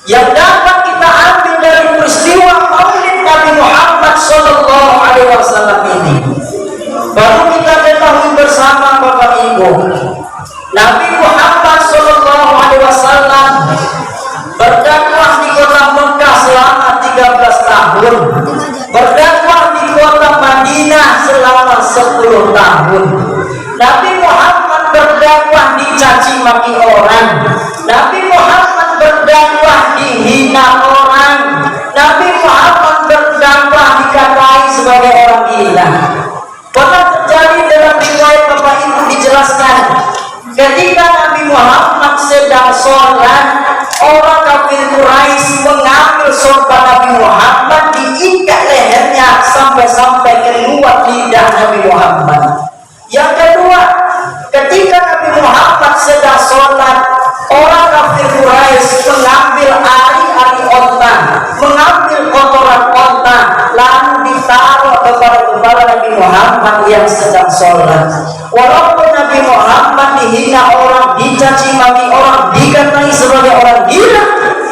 yang dapat kita ambil dari peristiwa Maulid Nabi Muhammad Sallallahu Alaihi Wasallam ini, baru kita ketahui bersama Bapak Ibu, Nabi Muhammad Sallallahu Alaihi Wasallam berdakwah di kota Mekah selama 13 tahun, berdakwah di kota Madinah selama 10 tahun. Nabi Muhammad berdakwah dicaci maki orang, Nabi Muhammad berdakwah dihina orang, Nabi Muhammad berdakwah dikatai sebagai orang gila. Pernah terjadi dalam riwayat Bapak Ibu dijelaskan, ketika Nabi Muhammad sedang sholat, orang kafir Quraisy mengambil sorban Nabi Muhammad, diikat lehernya sampai keluar lidah Nabi Muhammad. Yang kedua, ketika Nabi Muhammad sedang sholat, orang kafir Quraisy mengambil ari-ari onta, mengambil kotoran onta, lalu ditaruh kepada kepala Nabi Muhammad yang sedang sholat. Walaupun Nabi Muhammad dihina orang, dicaci maki orang, dikatai sebagai orang gila,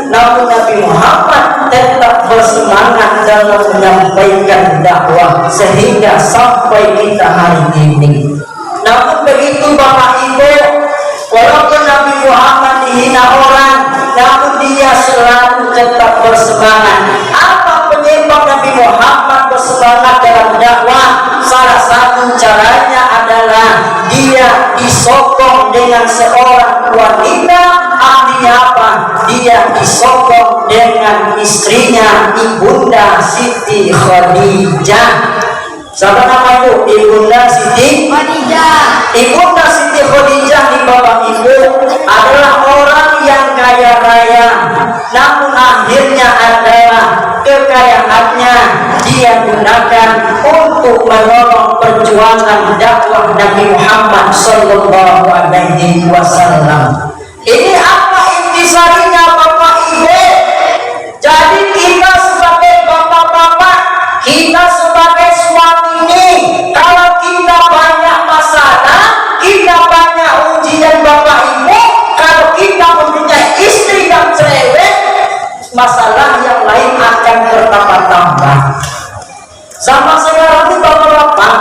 namun Nabi Muhammad tetap bersemangat dalam menyampaikan dakwah sehingga sampai kita hari ini. Namun begitu Bapak Ibu, walaupun Nabi Muhammad dihina orang, namun dia selalu tetap bersemangat. Apa penyebab Nabi Muhammad bersemangat dalam dakwah? Salah satu caranya adalah dia disokong dengan seorang wanita. Artinya apa? Dia disokong dengan istrinya, Ibunda Siti Khadijah. Siapa nama itu? Ibunda Siti Khadijah. Ibunda Siti Khadijah di Bapak Ibu adalah orang yang kaya raya, namun akhirnya adalah kekayaannya dia gunakan untuk menolong perjuangan dakwah Nabi Muhammad Sallallahu Alaihi Wasallam. Ini apa intisarinya Bapak Ibu? Jadi kita sebagai bapak-bapak, kita sebagai suami ini, kalau kita banyak masalah, kita banyak ujian Bapak Ibu, kalau kita mempunyai istri yang cerewet, masalah yang lain akan bertambah-tambah. Sama sekarang ini bapak-bapak,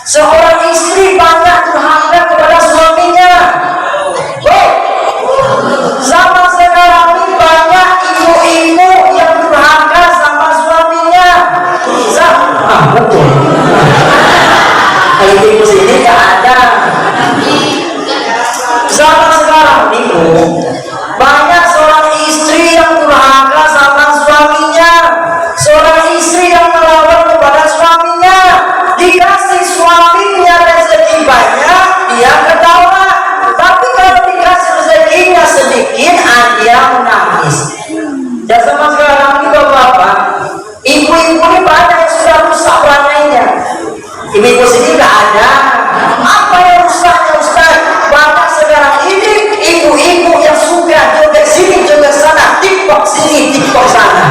seorang istri banyak durhaka kepada suaminya. Sama sekarang ini banyak ibu-ibu yang durhaka sama suaminya. Betul. Ibu sini nggak ada. Sama sekarang ini banyak seorang istri yang durhaka sama suaminya, seorang istri yang melawan kepada suaminya. Dikasih suaminya rezeki banyak, dia ketawa. Tapi kalau dikasih rezekinya sedikit, dia menangis. Dan sama sekarang ini bapak-bapak, ibu-ibu ini banyak yang sudah rusak warnanya. Ibu-ibu sini nggak ada. Apa yang rusaknya Ustaz? Banyak sekarang ini ibu-ibu yang suka joget sini joget sana, TikTok sini TikTok sana.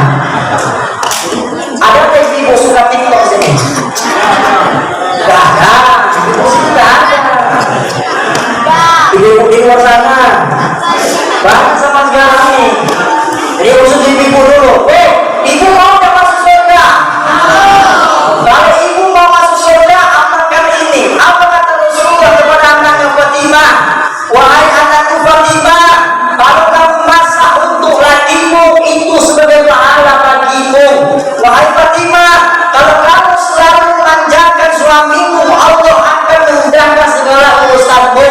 Ada nggak ibu suka TikTok sini? Nggak ada. Ibu sini nggak ada. Ibu di luar sana banyak sama sekarang ini. Jadi usul ibu dulu. Ibu mau nggak masuk surga? Kalau ibu mau masuk surga, amalkan ini. Apa kata Rasulullah kepada anaknya Fatimah? Wahai anakku Fatimah, kalau kamu masak untuk lakimu, itu sebagai pahala bagimu. Wahai Fatimah, kalau kamu selalu memanjakan suamimu, Allah akan memudahkan segala urusanmu.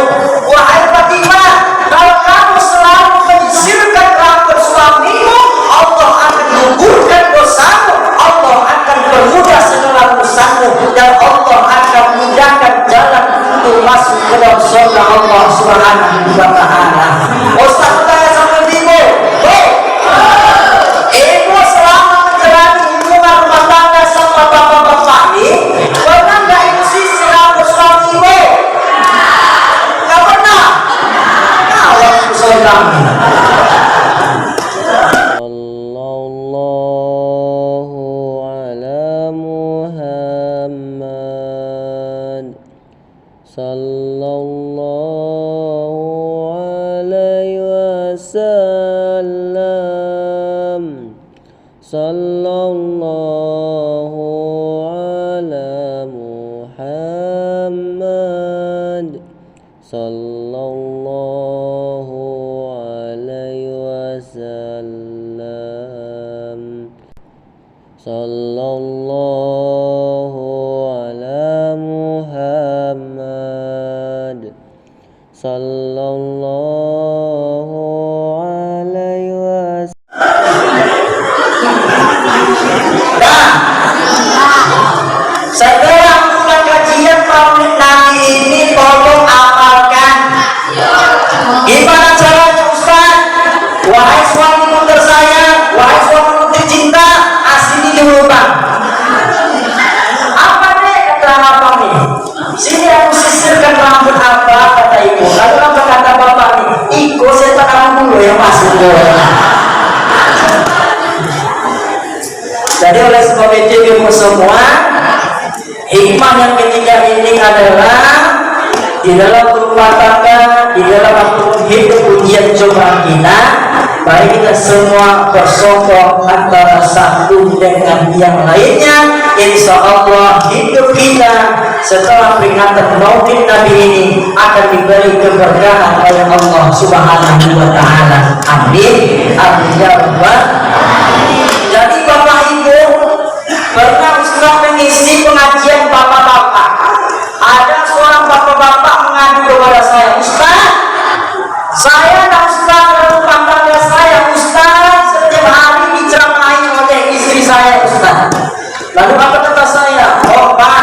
Wahai Fatimah, kalau kamu selalu menyisirkan rambut suamimu, Allah akan menggugurkan dosamu, Allah akan permudah segala urusanmu, dan Allah akan memudahkan jalan untuk masuk ke dalam surga Allah Subhanahu wa Ta'ala. Ustaz tanya sama ibu, ibu selama menjalani hubungan rumah tangga sama bapak-bapak ini, pernah nggak ibu sisir rambut suami ibu? Nggak pernah. Waktu seorang sallallahu alaihi wasallam. Sallallahu ala Muhammad. Sallallahu alaihi wasallam. Sallallahu ala Muhammad. Sallallahu alaihi wasallam. Setelah mulai kajian Maulid Nabi ini, tolong amalkan. Gimana caranya Ustaz? Wahai suamiku tersayang, wahai suamiku tercinta, asli dulu Bang. Apa deh kata apa nih? Sini aku sisirkan rambut apa kata ibu. Lalu apa kata bapak nih? Iko saya tekan dulu yang masuk dulu. Jadi oleh sebab itu ibu semua, hikmah yang ketiga ini adalah di dalam rumah tangga, di dalam waktu hidup ujian cobaan kita, baik kita semua bersokong antara satu dengan yang lainnya. Insya Allah hidup kita setelah peringatan Maulid Nabi ini akan diberi keberkahan oleh Allah Subhanahu wa Ta'ala. Amin. Amin ya rabbal alamin. Jadi Bapak Ibu, pernah Ustaz mengisi pengajian bapak-bapak. Ada seorang bapak-bapak mengadu kepada saya, Ustaz, saya dan Ustaz rumah tangga saya, Ustaz, setiap hari diceramahi oleh istri saya, Ustaz. Lalu apa kata saya? Oh Pak,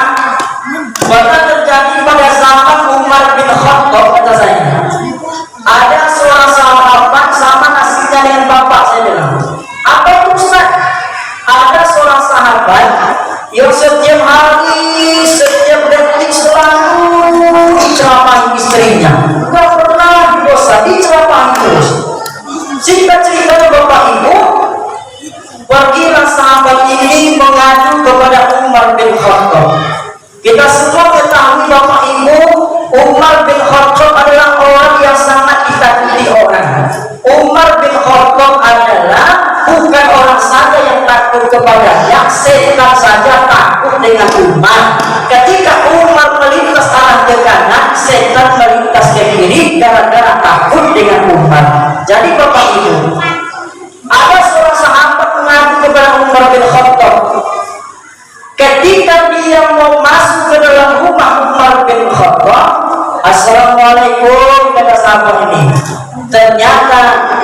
pernah terjadi pada zaman Umar bin Khattab, kata saya. Ada seorang sahabat sama nasibnya dengan bapak, saya bilang. Apa itu Ustaz? Ada seorang sahabat yang setiap hari, setiap detik selalu diceramahi istrinya. Gak pernah bosan, diceramahi terus. Singkat cerita Bapak Ibu, pergilah sahabat ini mengadu kepada Umar bin Khattab. Kita semua ketahui Bapak Ibu, Umar bin Khattab adalah orang yang sangat ditakuti orang. Umar bin Khattab adalah bukan orang saja yang takut kepadanya, setan saja takut dengan Umar. Ketika Umar melintas arah ke kanan, setan melintas ke kiri gara-gara takut dengan Umar. Jadi Bapak Ibu, ada seorang sahabat mengadu kepada Umar bin Khattab. Ketika dia mau masuk ke dalam rumah Umar bin Khattab, Assalamualaikum, kata sahabat ini. Ternyata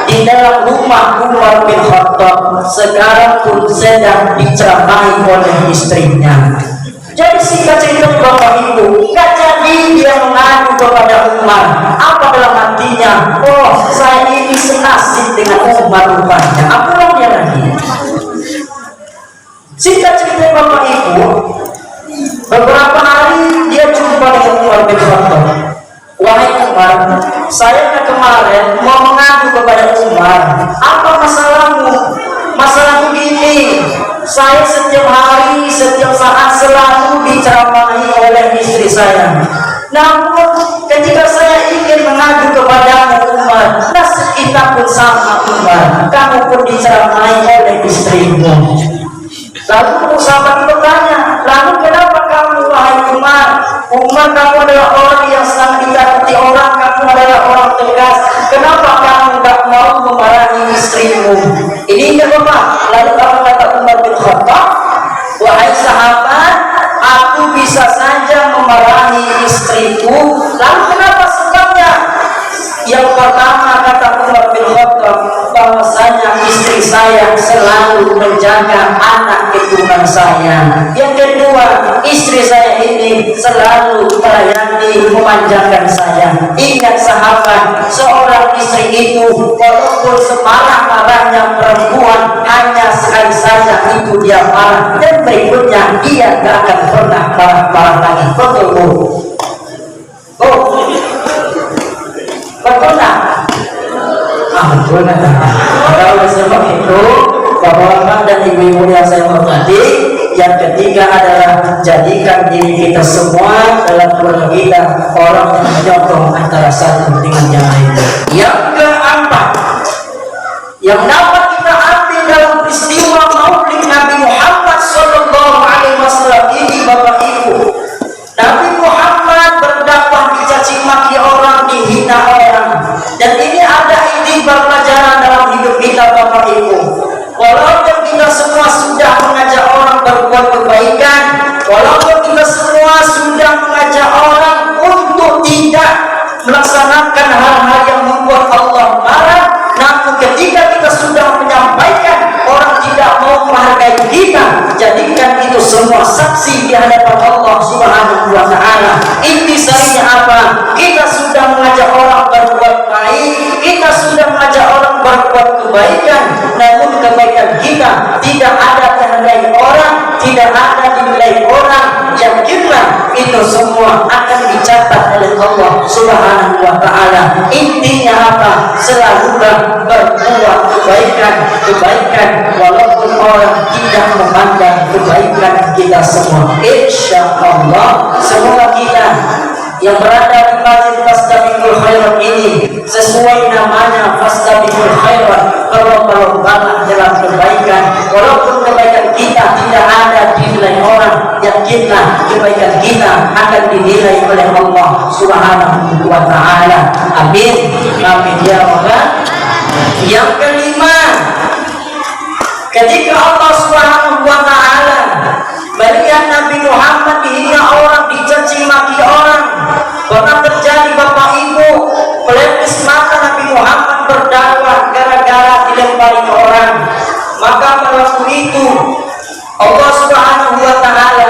di dalam rumah Umar bin Khattab sekarang pun sedang diceramahi oleh istrinya. Jadi singkat cerita Bapak Ibu, gak jadi dia mengadu kepada Umar. Apa dalam hatinya? Oh, saya ini senasib dengan Umar rupanya. Apa dia lagi? Singkat cerita Bapak Ibu, beberapa hari dia jumpa dengan Umar bin Khattab. Wahai Umar, saya kemarin mau mengadu kepada Umar. Apa masalahmu? Masalahku gini, saya setiap hari, setiap saat selalu diceramahi oleh istri saya. Namun ketika saya ingin mengadu kepadamu Umar, nasib kita pun sama Umar. Kamu pun diceramahi oleh istrimu. Lalu sahabat bertanya, lalu kenapa kamu wahai Umar? Umar, kamu adalah orang yang sangat ditakuti orang, kamu adalah orang tegas. Kenapa kamu tak mau memarahi istrimu? Ini enggak Bapak. Lalu apa kata Umar bin Khattab? Wahai sahabat, aku bisa saja memarahi istriku. Lalu kenapa sebabnya? Yang pertama kata Umar bin Khattab, bahwasanya istri saya selalu menjaga anak keturunan saya. Yang kedua, istri saya ini selalu melayani, memanjakan saya. Ingat sahabat, seorang istri itu walaupun semarah-marahnya perempuan, hanya sekali saja itu dia marah, dan berikutnya dia tidak akan pernah marah-marah lagi. Betul Bu? Oh, betul tak? Benar. Oleh sebab itu, Bapak-bapak dan ibu-ibu yang saya hormati, yang ketiga adalah jadikan diri kita semua dalam keluarga kita orang yang menyokong antara satu dengan yang lain. Yang keempat, yang dapat kita ambil dalam peristiwa berpelajaran dalam hidup kita Bapak Ibu. Walaupun kita semua sudah mengajak orang berbuat kebaikan, walaupun kita semua sudah mengajak orang untuk tidak melaksanakan hal-hal yang membuat Allah marah, namun ketika kita sudah menyampaikan orang tidak mau menghargai kita, jadikan itu semua saksi di hadapan Allah Subhanahu wa Ta'ala. Intisarinya apa? Kita sudah mengajak orang berbuat baik, kita sudah mengajak orang berbuat kebaikan, namun kebaikan kita tidak ada dihargai orang, tidak ada dinilai orang, yakinlah itu semua akan dicatat oleh Allah Subhanahu wa Ta'ala. Intinya apa? Selalu berbuat kebaikan walaupun orang tidak memandang kebaikan kita semua. Insya Allah semoga kita yang berada di Masjid Fastabiqul Khairat ini sesuai namanya Fastabiqul Khairat, berlomba-lomba dalam kebaikan. Walaupun kebaikan kita tidak ada dinilai orang, yakinlah kebaikan kita akan dinilai oleh Allah Subhanahu wa Ta'ala. Amin. Amin ya Allah. Yang kelima, ketika Allah Subhanahu wa Ta'ala melihat Nabi Muhammad dihina orang, dicaci maki orang, pernah terjadi Bapak Ibu pelipis mata Nabi Muhammad berdakwah gara-gara dilempari orang. Maka pada waktu itu Allah Subhanahu wa Ta'ala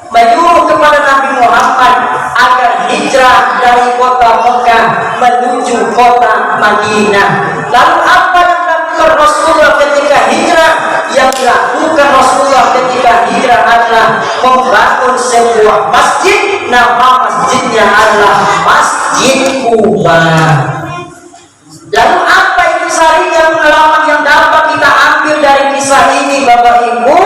menyuruh kepada Nabi Muhammad agar hijrah dari kota Mekah menuju kota Madinah. Lalu apa yang dilakukan Rasulullah ketika hijrah? Yang dilakukan Rasulullah ketika hijrah adalah membangun sebuah masjid, nama masjidnya adalah Masjid Quba. Lalu apa itu sarinya pengalaman yang dapat kita ambil dari kisah ini Bapak Ibu?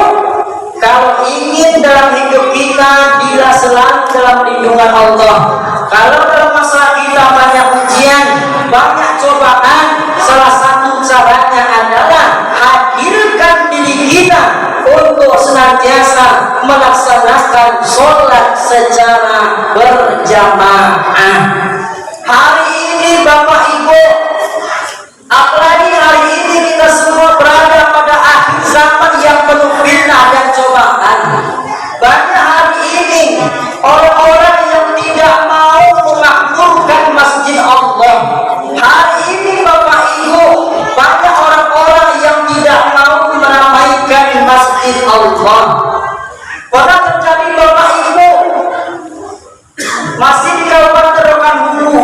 Kalau ingin dalam hidup kita bila selalu dalam lindungan Allah, kalau dalam masa kita banyak ujian, banyak cobaan, salah satu caranya adalah hadirkan diri kita untuk senantiasa melaksanakan sholat secara berjamaah. Hari ini Bapak Ibu, apalagi hari ini kita semua berada pada akhir zaman yang penuh fitnah dan cobaan. Banyak hari ini orang-orang yang tidak mau memakmurkan masjid Allah. Hari ini Bapak Ibu, banyak orang-orang yang tidak mau meramaikan masjid Allah. Pernah terjadi Bapak Ibu, masih di Kabupaten Rokan-Hulu,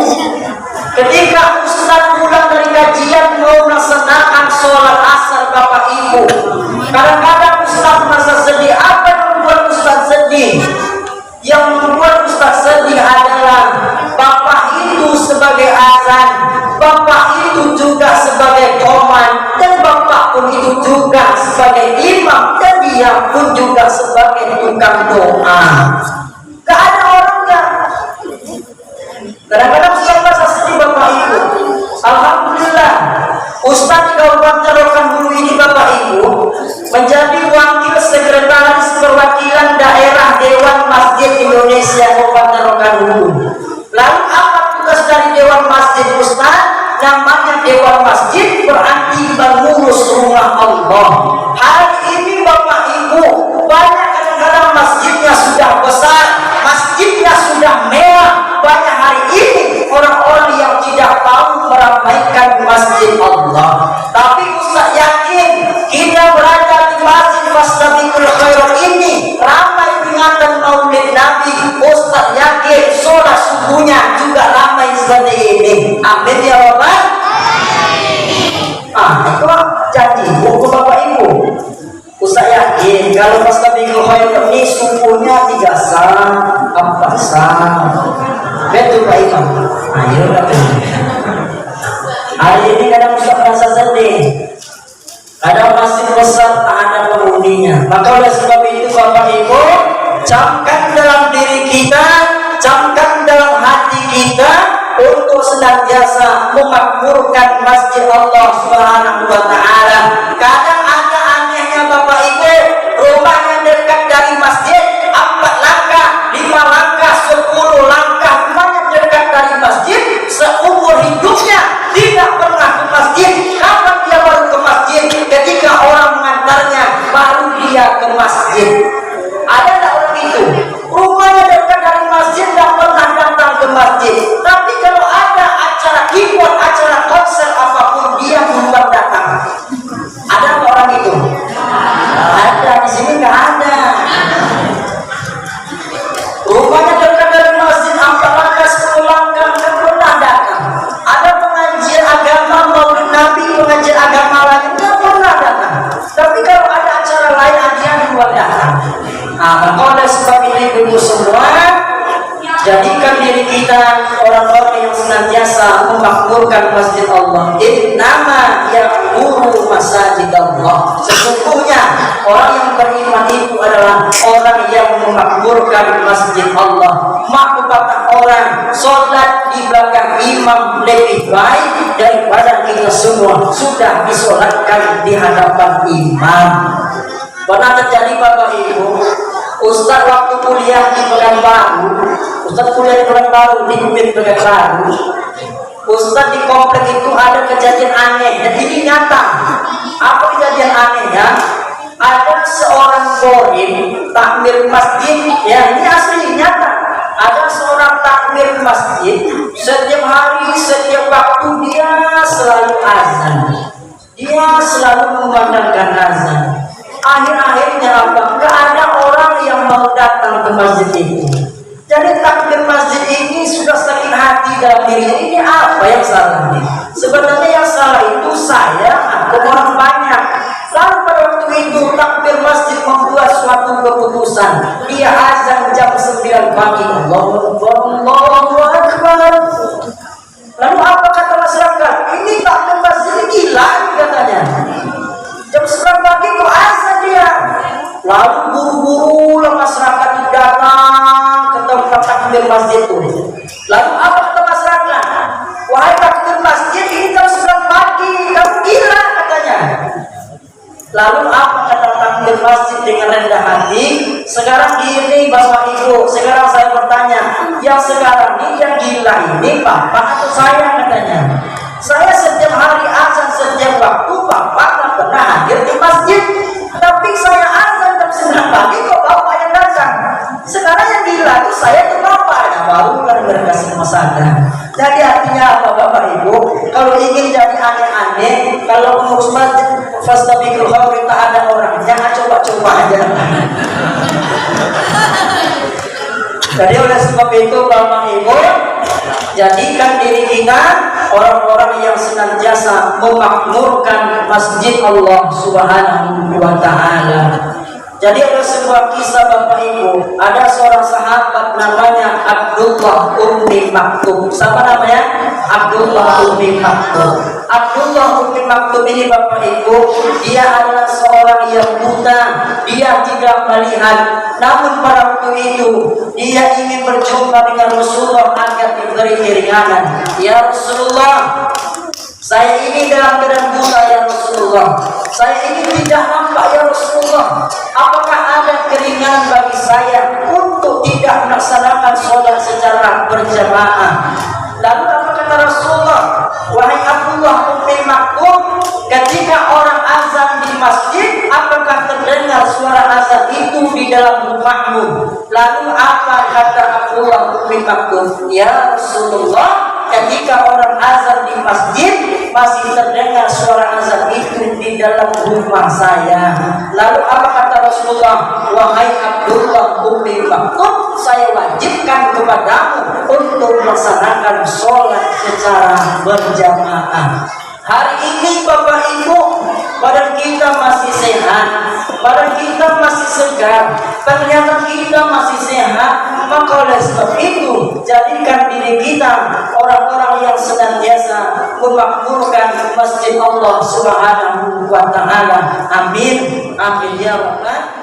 ketika Ustaz pulang dari kajian mau melaksanakan sholat asar Bapak Ibu, kadang-kadang Ustaz merasa sedih. Apa yang membuat Ustaz sedih? Yang membuat Ustaz sedih adalah Bapak itu sebagai azan, Bapak itu juga sebagai koman, dan Bapak pun itu juga sebagai imam, dan dia pun juga sebagai tukang doa. Gak ada orangnya. Kadang-kadang Ustaz merasa sedih Bapak Ibu. Alhamdulillah Ustaz di Kabupaten Rokan-Hulu ini Bapak Ibu menjadi wakil sekretaris perwakilan daerah Dewan Masjid Indonesia Kabupaten Rokan-Hulu. Lalu apa tugas dari Dewan Masjid Ustaz? Namanya Dewan Masjid berarti mengurus rumah Allah. Hari ini Bapak Ibu banyak kadang-kadang masjidnya sudah besar, masjidnya sudah mewah. Banyak hari ini orang-orang yang tidak tahu meramaikan masjid Allah. Tapi Ustaz yakin kita berada di Masjid Fastabiqul Khairat ini ramai peringatan Maulid Nabi. Ustaz yakin sholat subuhnya juga ramai seperti ini. Amin ya Rabbal. Itu janji buku Bapak Ibu. Ustaz yakin kalau Fastabiqul Khairat ini subuhnya 3 sah, 4 sah. Betul Pak Imam. Ayo hari ini kadang Ustaz merasa sedih, kadang masih besar tak ada penghuninya. Maka oleh sebab itu Bapak Ibu, camkan dalam diri kita, camkan dalam hati kita untuk senantiasa memakmurkan masjid Allah Subhanahu wa Ta'ala. Kadang ada anehnya Bapak Ibu, rumahnya dekat dari masjid 4 langkah, 5 langkah, 10 langkah, rumahnya dekat dari masjid, seumur hidupnya tidak pernah ke masjid oleh sebab itu ibu semua, jadikan diri kita orang-orang yang senantiasa memakmurkan masjid Allah. Innama ya'muru masajid Allah. Sesungguhnya orang yang beriman itu adalah orang yang memakmurkan masjid Allah. Maka kata orang sholat di belakang imam lebih baik daripada kita semua sudah disolatkan di hadapan imam. Pernah terjadi Bapak Ibu, Ustaz waktu kuliah di Pekanbaru, Ustaz kuliah di Pekanbaru, di Pekanbaru, Ustaz di komplek itu ada kejadian aneh, dan ini nyata. Apa kejadian anehnya? Ada seorang korim takmir masjid, ya ini asli nyata. Ada seorang takmir masjid, setiap hari, setiap waktu dia selalu azan. Dia selalu memandangkan azan. Akhir-akhirnya apa? Nggak ada orang yang mau datang ke masjid itu. Jadi takmir masjid ini sudah sakit hati dalam dirinya. Ini apa yang salah nih? Sebenarnya yang salah itu saya atau orang banyak. Lalu pada waktu itu takmir masjid membuat suatu keputusan. Dia azan jam 9 pagi. Allahu Akbar. Lalu apa kata masyarakat? Ini takmir masjid ini gila katanya. Jam 9 pagi kok azan dia. Lalu buru-buru masyarakat itu datang ke tempat takmir masjid itu. Lalu apa kata masyarakat? Wahai takmir masjid, ini jam 9 pagi, kamu gila katanya. Lalu apa kata takmir masjid dengan rendah hati? Sekarang gini Bapak Ibu, sekarang saya bertanya, yang sekarang ini yang gila ini Bapak atau saya katanya? Saya setiap hari azan, setiap waktu Bapak tak pernah hadir di masjid. Tapi saya azan jam 9 pagi kok Bapak yang datang. Sekarang yang gila itu saya itu Bapaknya, baru kan berkasih masalah. Jadi artinya apa Bapak Ibu? Kalau ingin jadi aneh-aneh, kalau mengurus masjid fastabikul khairat tak ada orang, jangan coba-coba aja. Jadi oleh sebab itu Bapak Ibu, jadikan diri kita orang-orang yang senantiasa memakmurkan masjid Allah Subhanahu wa Ta'ala. Jadi ada sebuah kisah Bapak Ibu, ada seorang sahabat namanya Abdullah Ummi Maktum. Siapa namanya? Abdullah Ummi Maktum. Abdullah Ummi Maktum ini Bapak Ibu, dia adalah seorang yang buta, dia tidak melihat. Namun pada waktu itu dia ingin berjumpa dengan Rasulullah agar diberi keringanan. Ya Rasulullah, saya ini dalam keadaan buta ya Rasulullah. Saya ini tidak nampak ya Rasulullah. Apakah ada keringanan bagi saya untuk tidak melaksanakan sholat secara berjamaah? Lalu apa kata Rasulullah? Wahai Abdullah Ummi Maktum, ketika orang azan di masjid, apakah terdengar suara azan itu di dalam rumahmu? Lalu apa kata Abdullah Ummi Maktum? Ya Rasulullah, ketika orang azan di masjid masih terdengar suara azan itu di dalam rumah saya. Lalu apa kata Rasulullah? Wahai Abdullah Ummi Maktum, saya wajibkan kepadamu untuk melaksanakan sholat secara berjamaah. Hari ini Bapak Ibu, badan kita masih sehat, badan kita masih segar, penglihatan kita masih sehat. Maka oleh sebab itu, jadikan diri kita orang-orang yang senantiasa memakmurkan masjid Allah Subhanahu wa Ta'ala. Amin. Amin ya Rabbal